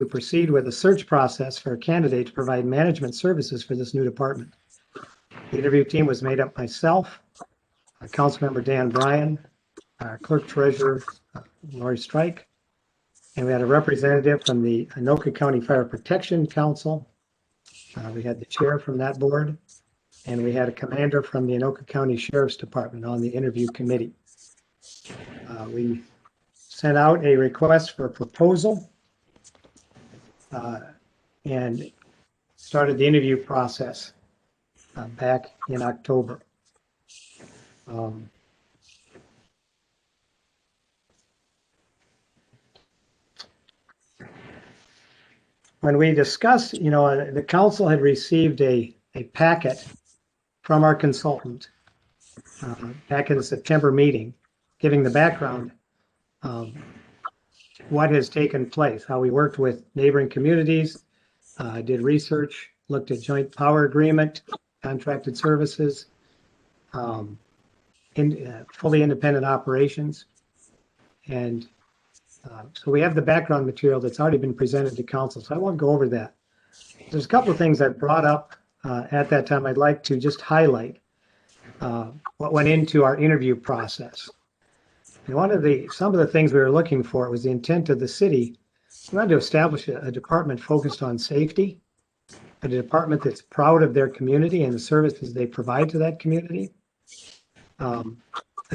proceed with a search process for a candidate to provide management services for this new department. The interview team was made up myself, Councilmember Dan Bryan, our clerk treasurer, Lori Strike, and we had a representative from the Anoka County Fire Protection Council. We had the chair from that board, and we had a commander from the Anoka County Sheriff's Department on the interview committee. We sent out a request for a proposal and started the interview process back in October. When we discussed, the council had received a packet from our consultant back in the September meeting, giving the background of what has taken place, how we worked with neighboring communities, did research, looked at joint power agreement, contracted services, fully independent operations. And so we have the background material that's already been presented to council, so I won't go over that. There's a couple of things I brought up at that time I'd like to just highlight what went into our interview process. And some of the things we were looking for was the intent of the city. We wanted to establish a department focused on safety, a department that's proud of their community and the services they provide to that community, a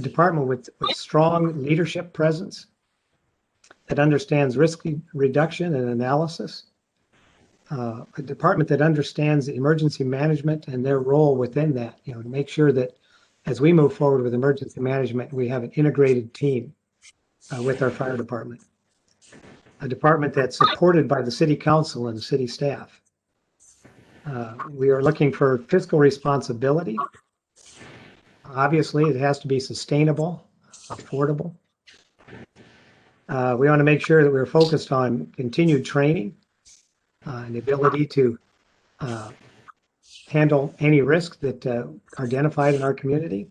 department with strong leadership presence that understands risk reduction and analysis, a department that understands emergency management and their role within that, to make sure that as we move forward with emergency management, we have an integrated team with our fire department, a department that's supported by the city council and the city staff. We are looking for fiscal responsibility. Obviously, it has to be sustainable, affordable. We want to make sure that we're focused on continued training and the ability to handle any risks that are identified in our community.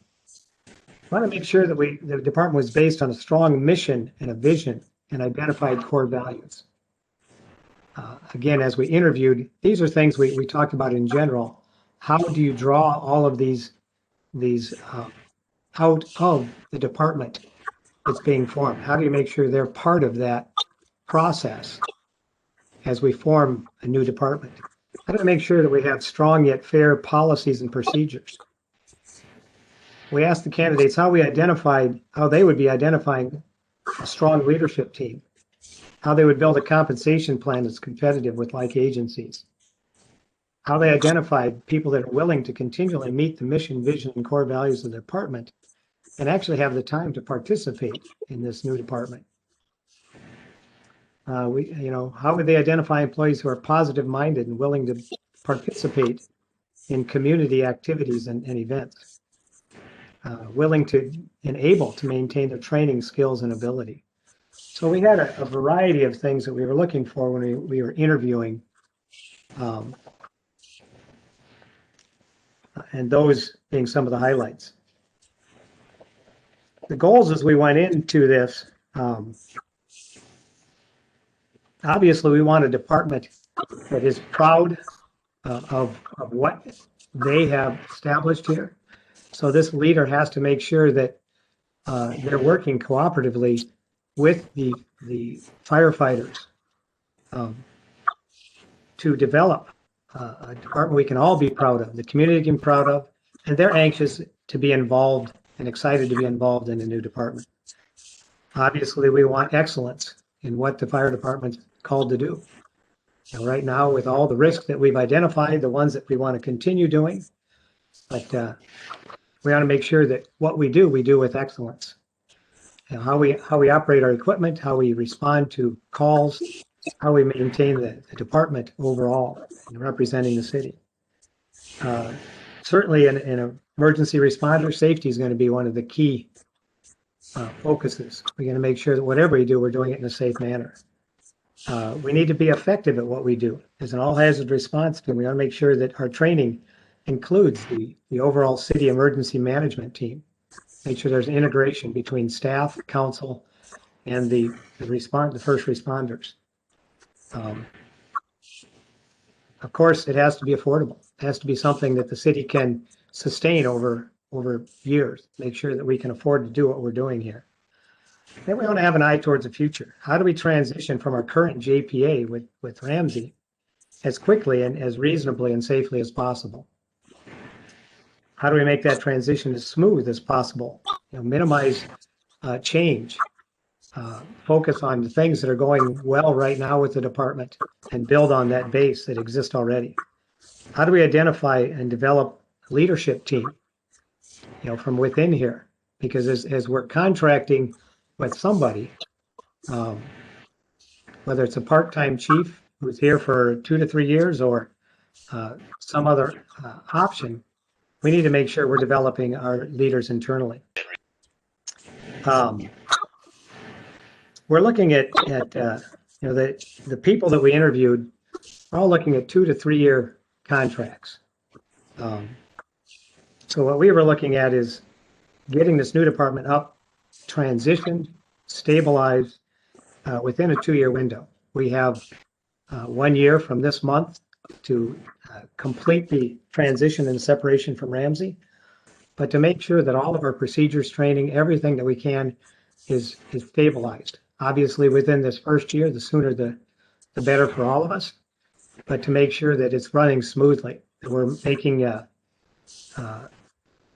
We want to make sure that the department was based on a strong mission and a vision and identified core values. Again, as we interviewed, these are things we talked about in general. How do you draw all of these out of the department that's being formed? How do you make sure they're part of that process as we form a new department? How do we make sure that we have strong yet fair policies and procedures? We asked the candidates how they would be identifying a strong leadership team, how they would build a compensation plan that's competitive with like agencies, how they identified people that are willing to continually meet the mission, vision, and core values of the department and actually have the time to participate in this new department. How would they identify employees who are positive-minded and willing to participate in community activities and events, willing to and able to maintain their training skills and ability. So we had a variety of things that we were looking for when we were interviewing, and those being some of the highlights. The goals as we went into this, obviously we want a department that is proud of what they have established here. So this leader has to make sure that they're working cooperatively with the firefighters to develop a department we can all be proud of, the community can be proud of, and they're anxious to be involved and excited to be involved in a new department. Obviously, we want excellence in what the fire department's called to do. And right now, with all the risks that we've identified, the ones that we want to continue doing, but we want to make sure that what we do with excellence. And how we operate our equipment, how we respond to calls, how we maintain the department overall in representing the city. Certainly in emergency responder, safety is going to be one of the key focuses. We're going to make sure that whatever we do, we're doing it in a safe manner. We need to be effective at what we do. As an all-hazard response team, we want to make sure that our training includes the overall city emergency management team. Make sure there's integration between staff, council, and the first responders. Um, of course, it has to be affordable. It has to be something that the city can sustain over years, make sure that we can afford to do what we're doing here. Then we want to have an eye towards the future. How do we transition from our current JPA with Ramsey as quickly and as reasonably and safely as possible? How do we make that transition as smooth as possible? Minimize change, focus on the things that are going well right now with the department and build on that base that exists already. How do we identify and develop a leadership team, from within here? Because as we're contracting with somebody, whether it's a part-time chief who's here for 2 to 3 years or some other option, we need to make sure we're developing our leaders internally. We're looking at the people that we interviewed are all looking at 2 to 3 year contracts. So what we were looking at is getting this new department up, transitioned, stabilized within a 2-year window. We have 1 year from this month to complete the transition and separation from Ramsey, but to make sure that all of our procedures, training, everything that we can is stabilized. Obviously, within this first year, the sooner the better for all of us, but to make sure that it's running smoothly, that we're making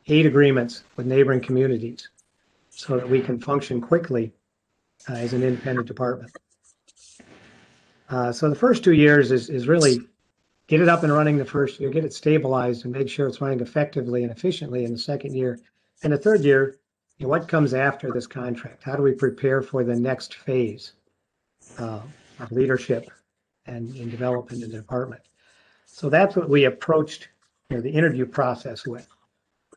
aid agreements with neighboring communities so that we can function quickly as an independent department. So the first 2 years is really get it up and running the first year, get it stabilized and make sure it's running effectively and efficiently in the second year. And the third year, what comes after this contract? How do we prepare for the next phase of leadership and development in the department? So that's what we approached the interview process with.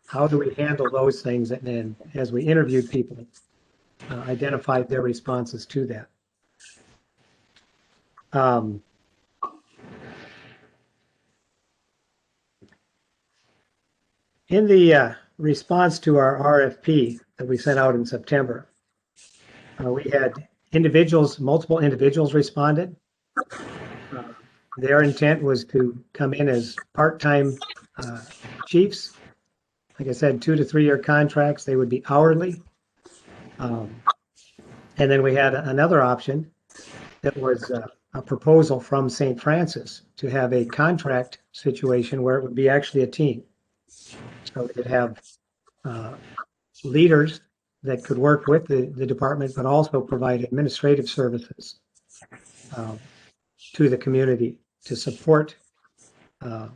How do we handle those things? And then as we interviewed people, identified their responses to that. In the response to our RFP that we sent out in September, we had multiple individuals responded. Their intent was to come in as part-time chiefs. Like I said, 2 to 3 year contracts. They would be hourly. And then we had another option that was a proposal from St. Francis to have a contract situation where it would be actually a team. So we could have leaders that could work with the department, but also provide administrative services to the community to support all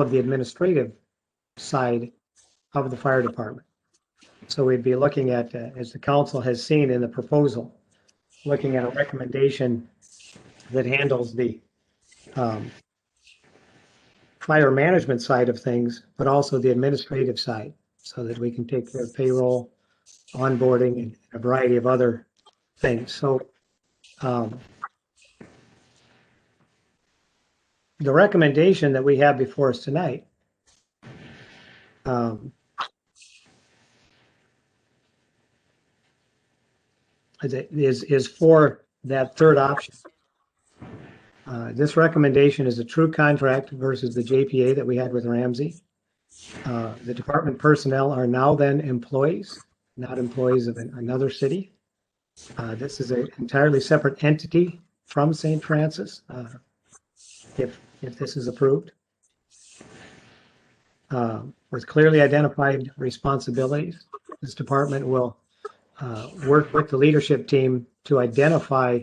of the administrative side of the fire department. So we'd be looking at, as the council has seen in the proposal, looking at a recommendation that handles the fire management side of things, but also the administrative side, so that we can take care of payroll, onboarding, and a variety of other things. So the recommendation that we have before us tonight is for that third option. This recommendation is a true contract versus the JPA that we had with Ramsey. The department personnel are Nowthen employees, not employees of another city. This is an entirely separate entity from St. Francis, if this is approved, with clearly identified responsibilities. This department will work with the leadership team to identify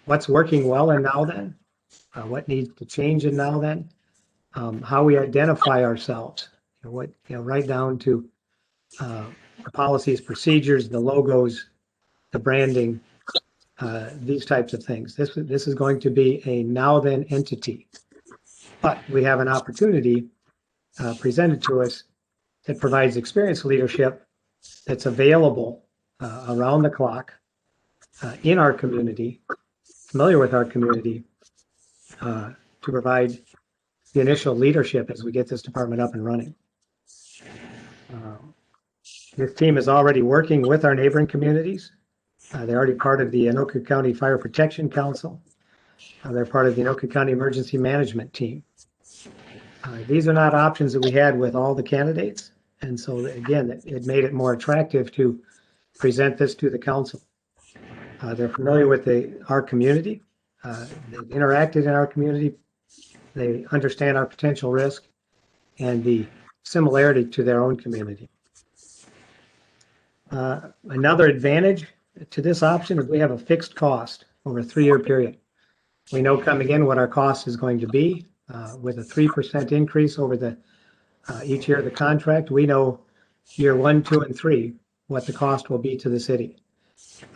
what's working well in Nowthen, what needs to change in Nowthen, how we identify ourselves, right down to the policies, procedures, the logos, the branding, these types of things. This is going to be a Nowthen entity, but we have an opportunity presented to us that provides experienced leadership that's available around the clock in our community, familiar with our community, to provide the initial leadership as we get this department up and running. This team is already working with our neighboring communities They're already part of the Anoka County Fire Protection Council. They're part of the Anoka County Emergency Management Team. These are not options that we had with all the candidates. And so again, it made it more attractive to present this to the council. They're familiar with our community. They've interacted in our community. They understand our potential risk and the similarity to their own community. Another advantage to this option is we have a fixed cost over a 3-year period. We know coming in what our cost is going to be with a 3% increase over each year of the contract. We know year 1, 2, and 3 what the cost will be to the city.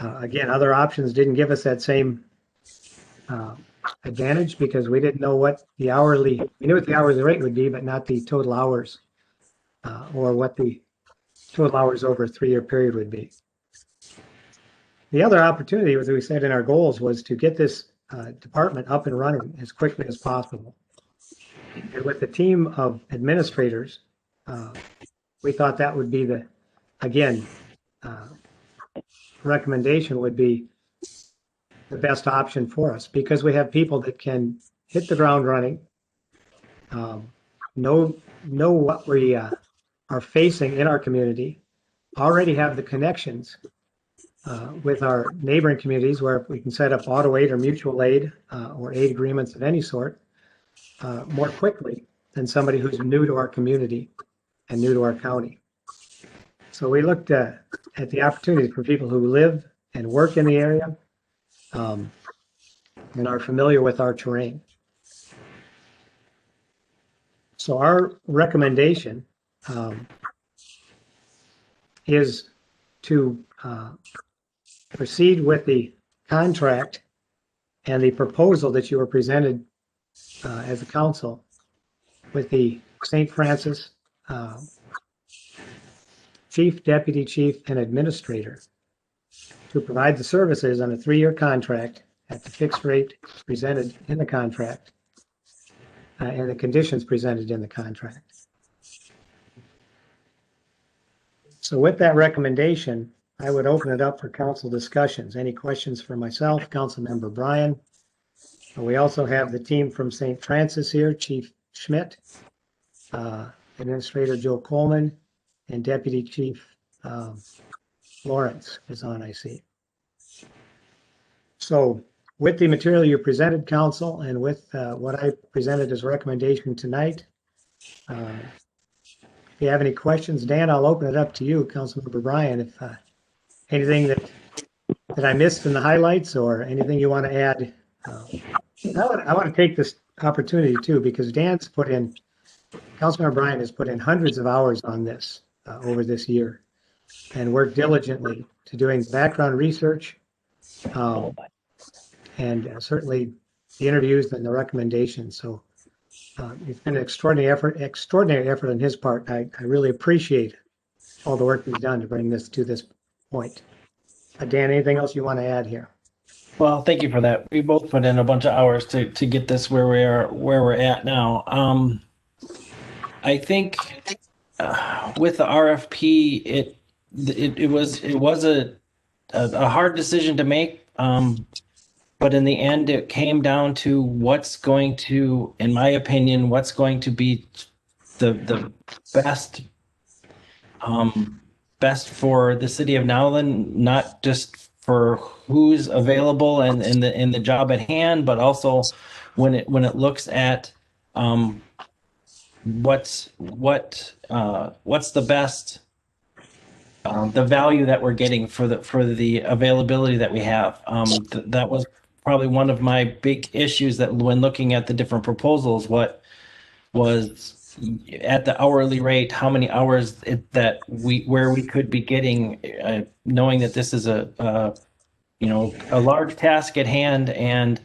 Again, other options didn't give us that same advantage because we didn't know what we knew what the hourly rate would be, but not the total hours or what the total hours over a 3-year period would be. The other opportunity, as we said in our goals, was to get this department up and running as quickly as possible. And with the team of administrators, we thought that would be recommendation would be the best option for us because we have people that can hit the ground running, know what we are facing in our community, already have the connections with our neighboring communities where we can set up auto aid or mutual aid or aid agreements of any sort more quickly than somebody who's new to our community and new to our county. So we looked at the opportunities for people who live and work in the area and are familiar with our terrain. So our recommendation is to proceed with the contract and the proposal that you were presented as a council with the St. Francis chief, deputy chief, and administrator to provide the services on a 3-year contract at the fixed rate presented in the contract and the conditions presented in the contract. So with that recommendation, I would open it up for council discussions. Any questions for myself, Councilmember Bryan? We also have the team from St. Francis here, Chief Schmidt, Administrator Joe Coleman, and Deputy Chief Lawrence is on, I see. So with the material you presented, council, and with what I presented as a recommendation tonight, if you have any questions, Dan, I'll open it up to you, Councilmember Bryan, if anything that I missed in the highlights or anything you want to add. I want to take this opportunity too, because Councilmember Bryan has put in hundreds of hours on this over this year and worked diligently to doing background research and certainly the interviews and the recommendations. So it's been an extraordinary effort on his part. I really appreciate all the work he's done to bring this to this point. Dan, anything else you want to add here? Well, thank you for that. We both put in a bunch of hours to get this where we're at now. I think with the RFP, it was a hard decision to make, but in the end, it came down to what's going to, in my opinion, what's going to be the best for the city of Nowthen, not just for who's available and in the job at hand, but also when it looks at what's the best, the value that we're getting for the availability that we have. That was probably one of my big issues, that when looking at the different proposals, what was at the hourly rate, how many hours where we could be getting, knowing that this is a large task at hand. And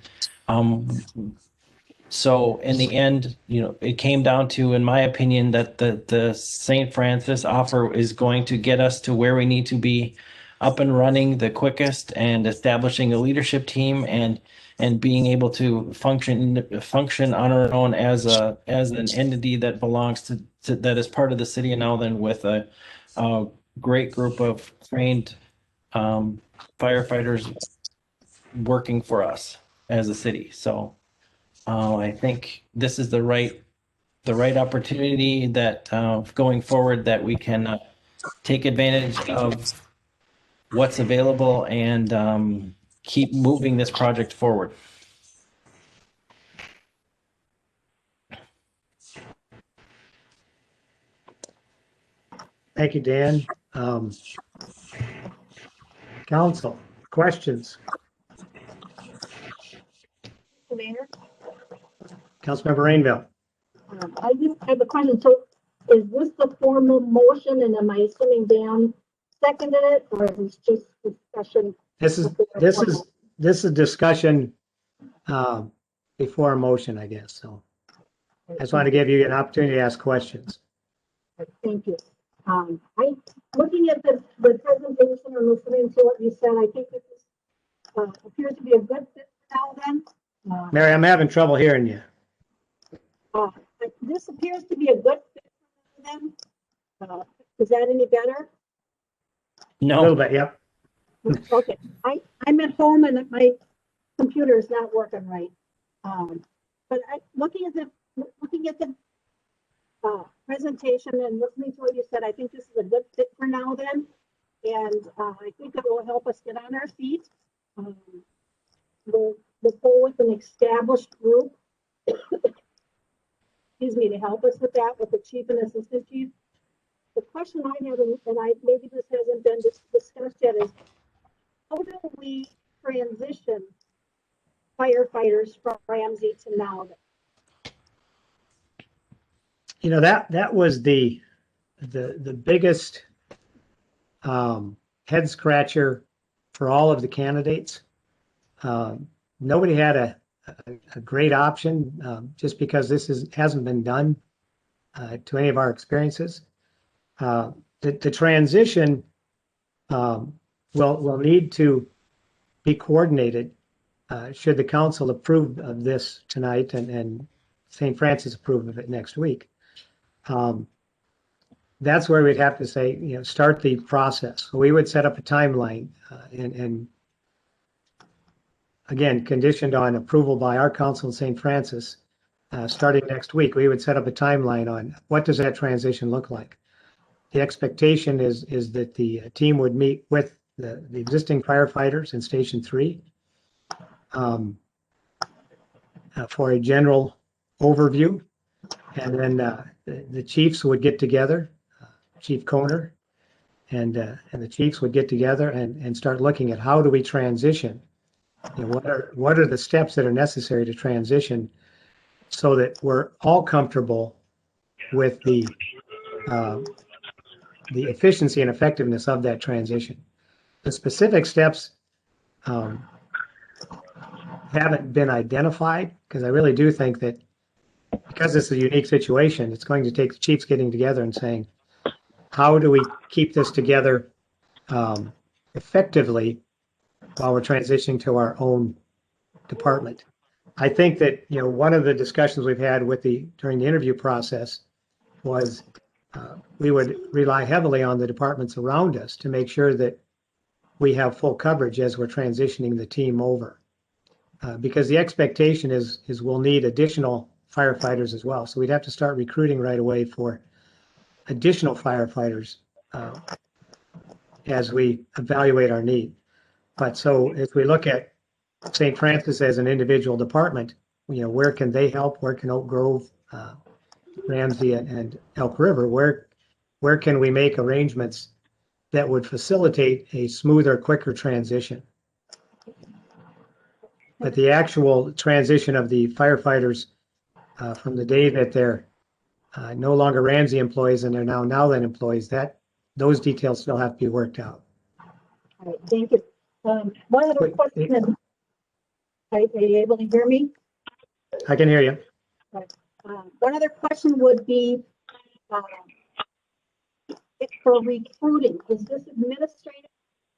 so in the end, it came down to, in my opinion, that the St. Francis offer is going to get us to where we need to be up and running the quickest, and establishing a leadership team and being able to function on our own as an entity that belongs to that is part of the city of Nowthen, with a great group of trained firefighters working for us as a city. So I think this is the right opportunity that going forward that we can take advantage of what's available and keep moving this project forward. Thank you, Dan. Council, questions? Mayor, Councilmember Rainville. I just have a question. So is this the formal motion and am I assuming Dan seconded it or is this just discussion? This is discussion before a motion, I guess. So I just want to give you an opportunity to ask questions. Thank you. I looking at the presentation and listening to what you said, I think this appears to be a good fit for Nowthen. Mary, I'm having trouble hearing you. This appears to be a good fit for them. Is that any better? A little bit, yep. Okay, I'm at home and my computer is not working right. But looking at the presentation and listening to what you said, I think this is a good fit for Nowthen, and I think it will help us get on our feet. We'll go with an established group. Excuse me, to help us with that, with the chief and assistant chief. The question I have, and maybe this hasn't been discussed yet, is how do we transition firefighters from Ramsey to Nowthen? You know, that was the biggest head scratcher for all of the candidates. Nobody had a great option just because this hasn't been done to any of our experiences. The transition will need to be coordinated should the council approve of this tonight and St. Francis approve of it next week. That's where we'd have to say, you know, start the process. We would set up a timeline and again, conditioned on approval by our council in St. Francis, starting next week, we would set up a timeline on what does that transition look like. The expectation is that the team would meet with the existing firefighters in Station 3 for a general overview. And then the chiefs would get together, Chief Koner and the chiefs would get together and start looking at how do we transition. You know, what are the steps that are necessary to transition so that we're all comfortable with the efficiency and effectiveness of that transition. The specific steps haven't been identified because I really do think that because this is a unique situation, it's going to take the chiefs getting together and saying, how do we keep this together effectively while we're transitioning to our own department. I think that, you know, one of the discussions we've had during the interview process was we would rely heavily on the departments around us to make sure that we have full coverage as we're transitioning the team over. Because the expectation is we'll need additional firefighters as well. So we'd have to start recruiting right away for additional firefighters as we evaluate our need. But so if we look at St. Francis as an individual department, you know, where can they help? Where can Oak Grove, Ramsey, and Elk River? Where can we make arrangements that would facilitate a smoother, quicker transition? But the actual transition of the firefighters from the day that they're no longer Ramsey employees and they're now Nowthen employees, those details still have to be worked out. All right, thank you. One other question. Are you able to hear me? I can hear you. Right. One other question would be for recruiting. Is this administrative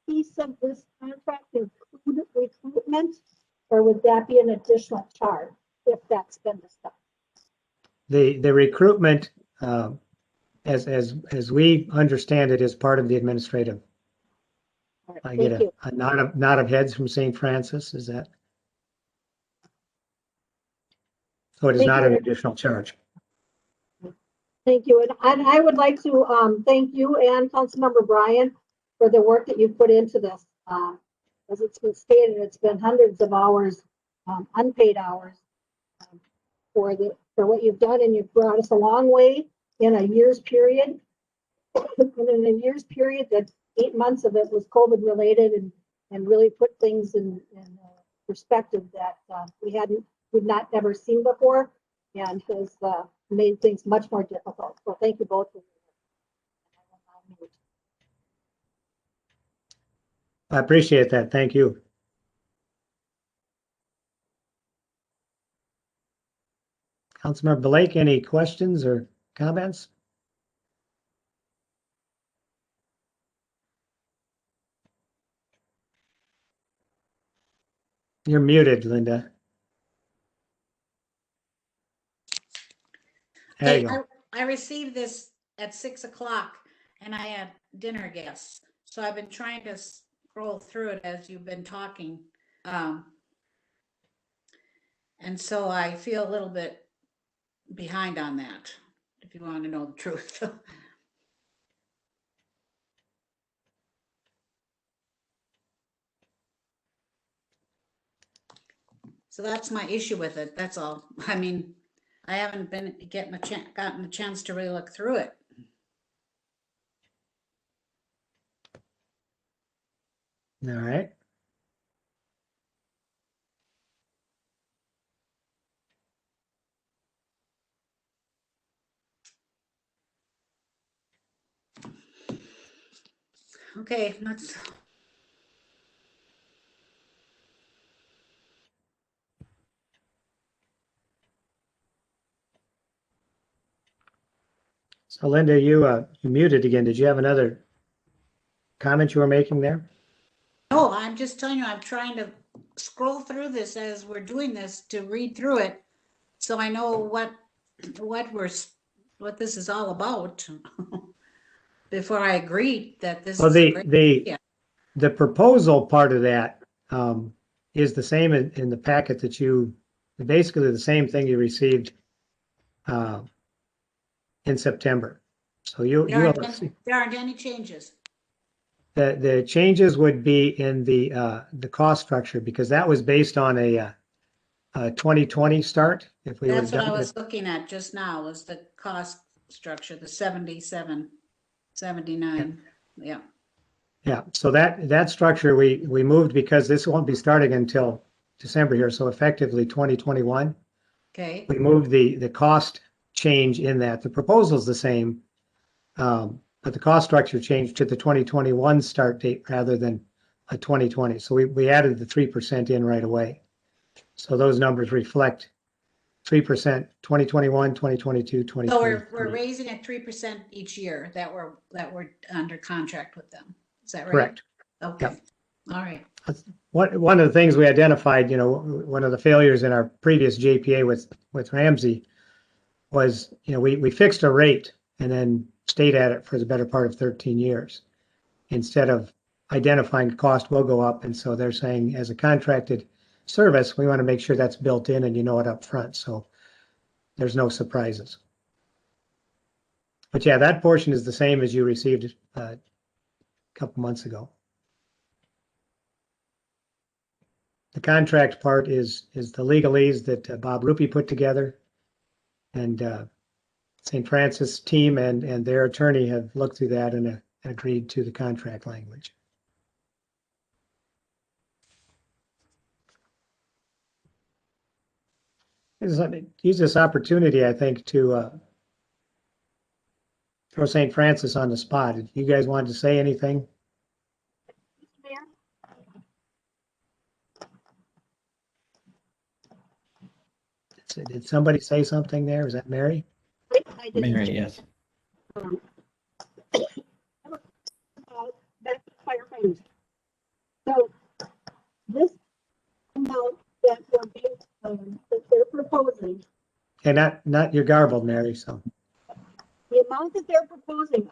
piece of this contract include recruitment, or would that be an additional charge if that's been discussed? The recruitment, as we understand it, is part of the administrative All right, I get thank you. a nod of heads from St. Francis, is that? So it is Thank not you. an additional charge. Thank you. And I would like to thank you and Councilmember Brian for the work that you've put into this. As it's been stated, it's been hundreds of hours, unpaid hours, for what you've done, and you've brought us a long way in a year's period. And in a year's period, that 8 months of it was COVID related, and really put things in perspective that we'd not ever seen before, and has made things much more difficult. So thank you both. I appreciate that. Thank you. Councilmember Blake, any questions or comments? You're muted, Linda. There you Okay, go. I received this at 6 o'clock and I had dinner guests. So I've been trying to scroll through it as you've been talking. And so I feel a little bit behind on that, if you want to know the truth. So that's my issue with it. That's all. I mean, I haven't been gotten a chance to really look through it. All right. Okay, let's. So Linda, you muted again. Did you have another comment you were making there? No, I'm just telling you, I'm trying to scroll through this as we're doing this to read through it, so I know what this is all about before I agree that this Well, is a great idea. the proposal part of that is the same in the packet that basically the same thing you received in September. So There aren't any changes. The changes would be in the cost structure, because that was based on a 2020 start. If we would have That's what I done was it, looking at just now, was the cost structure, the 77, 79. Yeah. yeah. So that structure we moved because this won't be starting until December here. So effectively 2021. Okay. We moved the cost change in that. The proposal is the same, but the cost structure changed to the 2021 start date rather than a 2020. So we added the 3% in right away. So those numbers reflect 3%, 2021, 2022, So 2023. we're raising it 3% each year that we're under contract with them. Is that right? Correct. Okay. Yep. All right. One of the things we identified, one of the failures in our previous JPA with Ramsey was, we fixed a rate and then stayed at it for the better part of 13 years. Instead of identifying cost will go up. And so they're saying, as a contracted service, we want to make sure that's built in and you know it up front. So there's no surprises. But yeah, that portion is the same as you received a couple months ago. The contract part is the legalese that Bob Rupi put together, and St. Francis team and their attorney have looked through that and agreed to the contract language. Use this opportunity, I think, to throw St. Francis on the spot. If you guys wanted to say anything. Did somebody say something there? Is that Mary? Mary, yes. Back to firefighters. So this amount that they're proposing, Okay, not you're garbled, Mary. So the amount that they're proposing,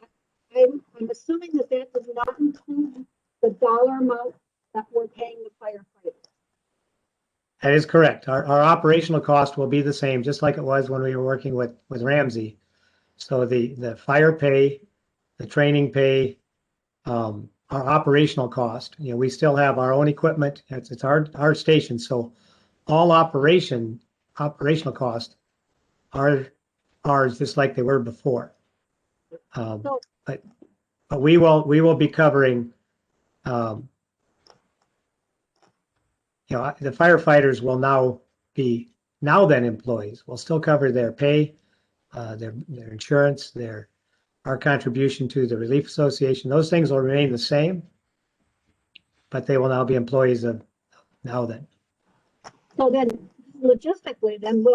I'm assuming that does not include the dollar amount that we're paying the firefighters. That is correct. Our operational cost will be the same, just like it was when we were working with Ramsey. So the fire pay, the training pay, our operational cost, we still have our own equipment. It's our station. So all operational costs are ours, just like they were before. But we will be covering, the firefighters will now be Nowthen employees. We'll still cover their pay, their insurance, our contribution to the Relief Association. Those things will remain the same, but they will now be employees of Nowthen. So then logistically, then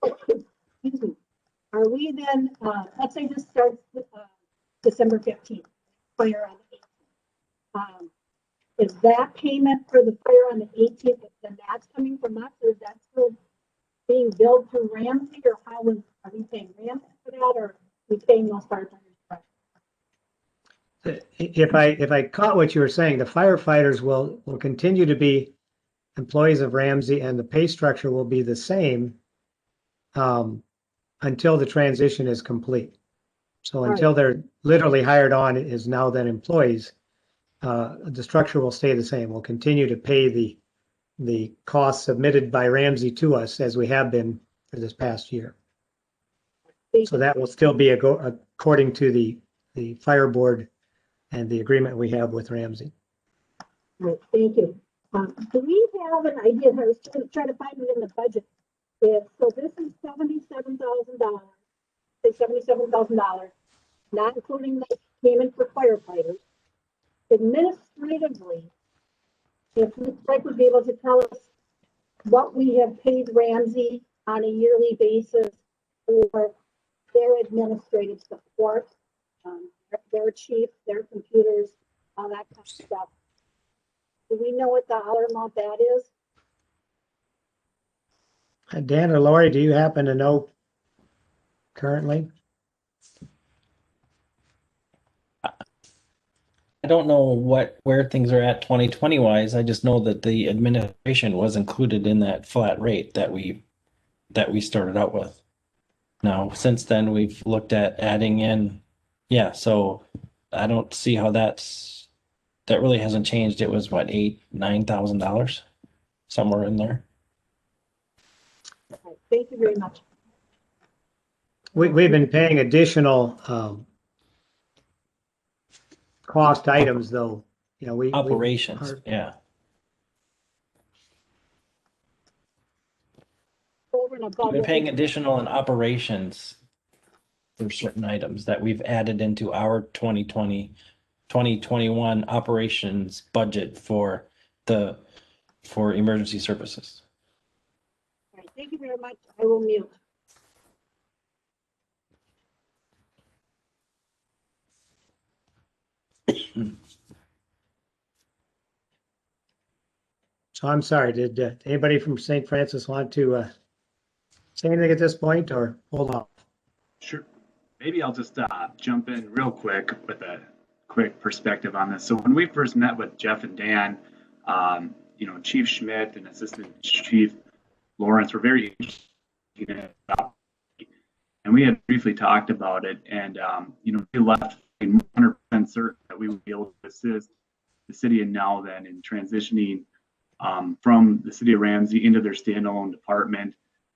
excuse me, are we then, let's say this starts December 15th, fire on the 18th. Is that payment for the fire on the 18th, then that's coming from us, or is that still being billed through Ramsey, or are we paying Ramsey for that, or are we paying those firefighters? If I caught what you were saying, the firefighters will continue to be employees of Ramsey, and the pay structure will be the same until the transition is complete. So until they're literally hired on as Nowthen employees, the structure will stay the same. We'll continue to pay the costs submitted by Ramsey to us as we have been for this past year. So that will still be according to the fire board and the agreement we have with Ramsey. Right, thank you. Do we have an idea? I was trying to find it in the budget. So this is $77,000. Say $77,000, not including the payment for firefighters. Administratively, if Rick would be able to tell us what we have paid Ramsey on a yearly basis for their administrative support, their chief, their computers, all that kind of stuff. Do we know what dollar amount that is? Dan or Lori, do you happen to know currently? I don't know where things are at 2020 wise. I just know that the administration was included in that flat rate that we started out with. Now, since then, we've looked at adding in, so I don't see how that really hasn't changed. It was what, $8,000-9,000, somewhere in there. Okay, thank you very much. We've been paying additional cost items, though. Operations, Over and above. We've been paying additional in operations for certain items that we've added into our 2021 operations budget for emergency services. All right, thank you very much. I will mute. So I'm sorry, did anybody from St. Francis want to say anything at this point, or hold off? Sure. Maybe I'll just jump in real quick with a quick perspective on this. So when we first met with Jeff and Dan, Chief Schmidt and Assistant Chief Lawrence were very interested about it, and we had briefly talked about it, and we left 100% certain that we would be able to assist the city of Nowthen in transitioning from the city of Ramsey into their standalone department.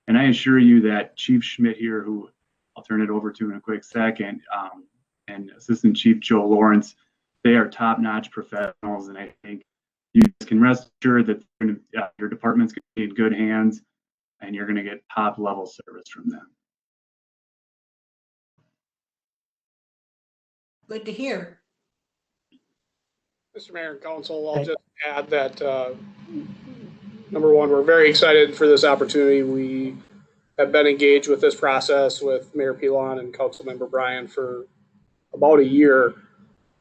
And I assure you that Chief Schmidt here, who I'll turn it over to in a quick second, and Assistant Chief Joe Lawrence, they are top-notch professionals, and I think you can rest assured that your department's going to be in good hands, and you're going to get top-level service from them. Good to hear. Mr. Mayor and Council, I'll just add that, number one, we're very excited for this opportunity. We have been engaged with this process with Mayor Pilon and Councilmember Bryan for about a year.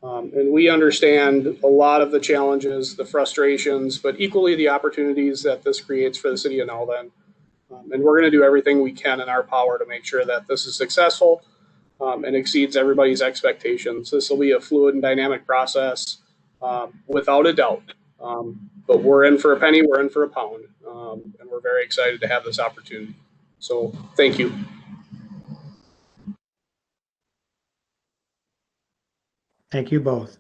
And we understand a lot of the challenges, the frustrations, but equally the opportunities that this creates for the city of Nowthen. And we're going to do everything we can in our power to make sure that this is successful. and exceeds everybody's expectations. This will be a fluid and dynamic process, without a doubt. But we're in for a penny, we're in for a pound, and we're very excited to have this opportunity. So thank you. Thank you both.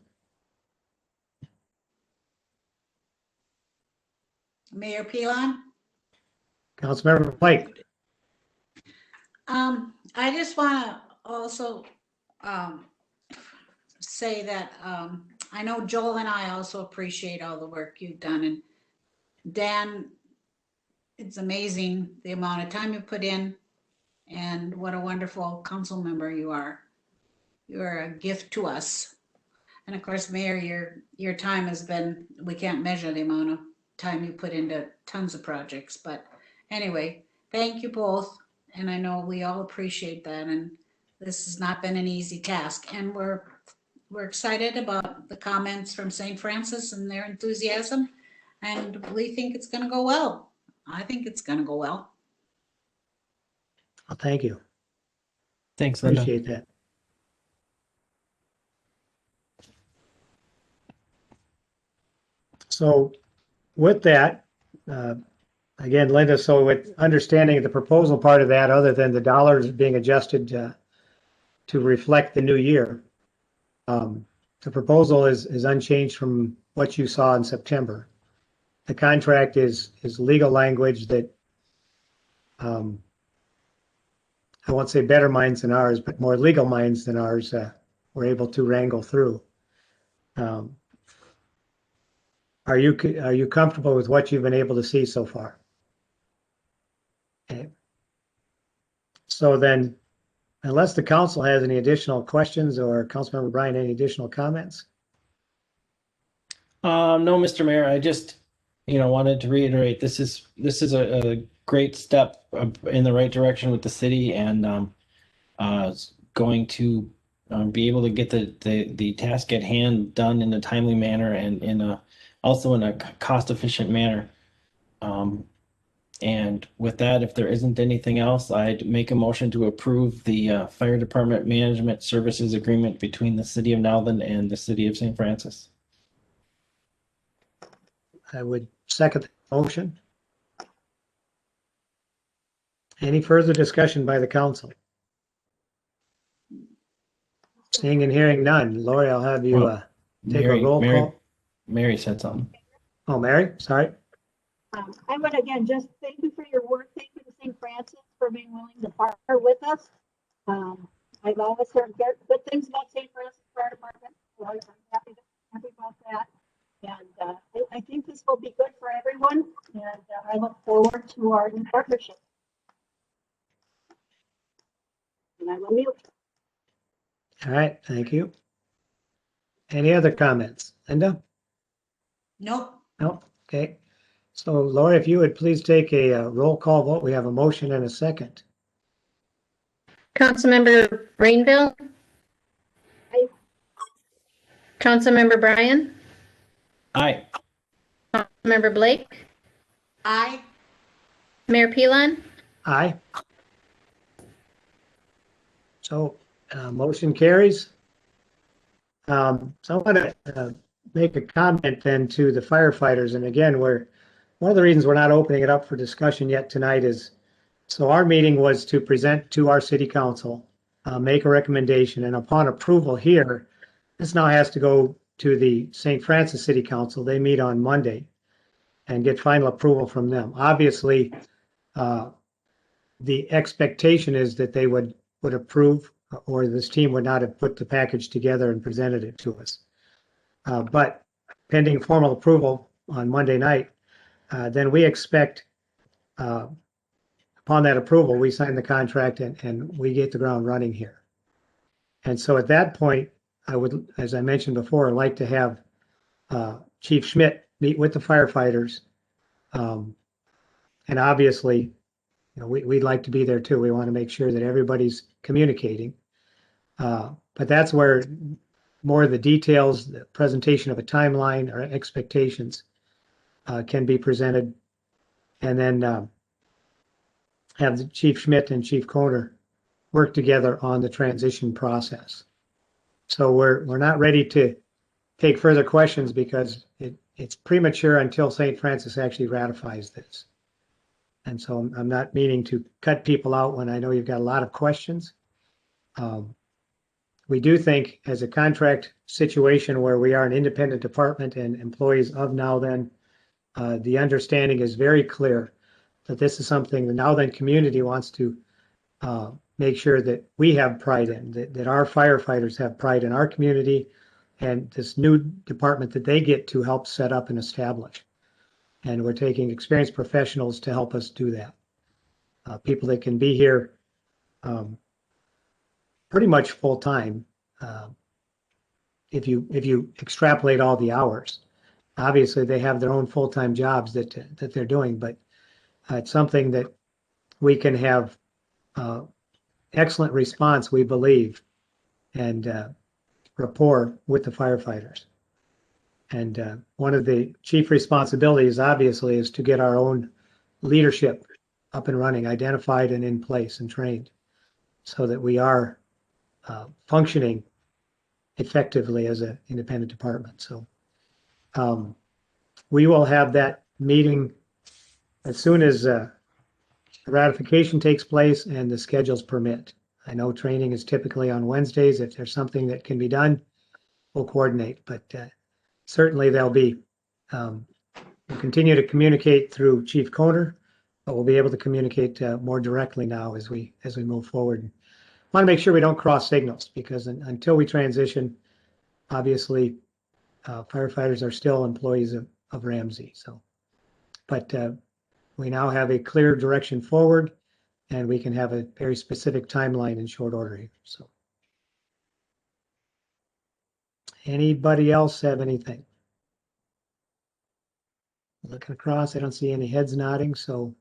Mayor Pilon? Councilmember Blake. I just want to also say that I know Joel and I also appreciate all the work you've done. And Dan, it's amazing the amount of time you put in and what a wonderful council member you are. You are a gift to us. And of course, Mayor, your time has been, we can't measure the amount of time you put into tons of projects. But anyway, thank you both. And I know we all appreciate that. And this has not been an easy task. And we're excited about the comments from St. Francis and their enthusiasm. And we think it's going to go well. I think it's going to go well. Well, thank you. Thanks, Linda. Appreciate that. So with that, again, Linda, so with understanding of the proposal part of that, other than the dollars being adjusted to reflect the new year, the proposal is unchanged from what you saw in September. The contract is legal language that I won't say better minds than ours, but more legal minds than ours were able to wrangle through. Are you comfortable with what you've been able to see so far? Okay. So then, unless the council has any additional questions or Councilmember Bryan, any additional comments? No, Mr. Mayor, I just, wanted to reiterate, this is a great step in the right direction with the city, and going to be able to get the task at hand done in a timely manner and also in a cost-efficient manner. And with that, if there isn't anything else, I'd make a motion to approve the Fire Department Management Services Agreement between the City of Nowthen and the City of St. Francis. I would second the motion. Any further discussion by the council? Seeing and hearing none. Lori, I'll have you take a roll call. Mary said something. Oh, Mary, sorry. I would again just thank you for your work. Thank you to St. Francis for being willing to partner with us. I've always heard good things about St. Francis Fire Department. So I'm happy about that. And I think this will be good for everyone. And I look forward to our new partnership. And I will mute. All right, thank you. Any other comments? Linda? Nope. No? Okay. So Lori, if you would please take a roll call vote. We have a motion and a second. Councilmember Rainville. Aye. Councilmember Bryan. Aye. Councilmember Blake. Aye. Mayor Pilon. Aye. So motion carries. So I want to make a comment then to the firefighters. And again, one of the reasons we're not opening it up for discussion yet tonight is, so our meeting was to present to our city council, make a recommendation, and upon approval here, this now has to go to the St. Francis City Council. They meet on Monday and get final approval from them. Obviously, the expectation is that they would approve, or this team would not have put the package together and presented it to us. But pending formal approval on Monday night, then we expect, upon that approval, we sign the contract and we get the ground running here. And so at that point, I would, as I mentioned before, like to have Chief Schmidt meet with the firefighters. And obviously, we'd like to be there too. We want to make sure that everybody's communicating. But that's where more of the details, the presentation of a timeline or expectations can be presented. And then have the Chief Schmidt and Chief Kohner work together on the transition process. So we're not ready to take further questions because it's premature until St. Francis actually ratifies this. And so I'm not meaning to cut people out when I know you've got a lot of questions. We do think as a contract situation where we are an independent department and employees of Nowthen, the understanding is very clear that this is something the Nowthen community wants to make sure that we have pride in, that our firefighters have pride in our community and this new department that they get to help set up and establish. And we're taking experienced professionals to help us do that. People that can be here pretty much full time if you extrapolate all the hours. Obviously, they have their own full-time jobs that they're doing, but it's something that we can have excellent response, we believe, and rapport with the firefighters. And one of the chief responsibilities, obviously, is to get our own leadership up and running, identified and in place and trained, so that we are functioning effectively as an independent department. So we will have that meeting as soon as ratification takes place and the schedules permit. I know training is typically on Wednesdays. If there's something that can be done, we'll coordinate, but certainly there'll be, we'll continue to communicate through Chief Coner, but we'll be able to communicate more directly now as we move forward. I want to make sure we don't cross signals because until we transition, obviously firefighters are still employees of Ramsey. So, but we now have a clear direction forward and we can have a very specific timeline in short order here. So anybody else have anything? Looking across, I don't see any heads nodding. So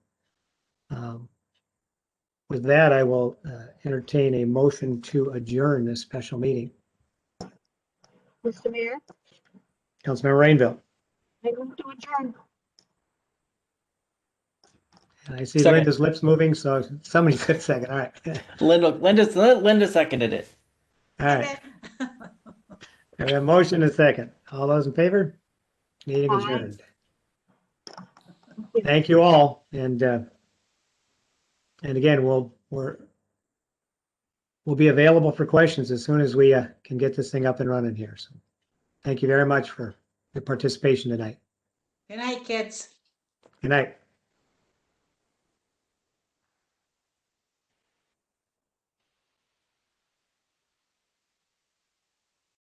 with that, I will entertain a motion to adjourn this special meeting. Mr. Mayor, Councilmember Rainville. I move to adjourn. And I see Second. Linda's lips moving, so somebody said second. All right. Linda seconded it. All right. We have a motion and a second. All those in favor? Meeting Aye. adjourned. Thank you all. And again, we'll be available for questions as soon as we can get this thing up and running here. So thank you very much for your participation tonight. Good night, kids. Good night.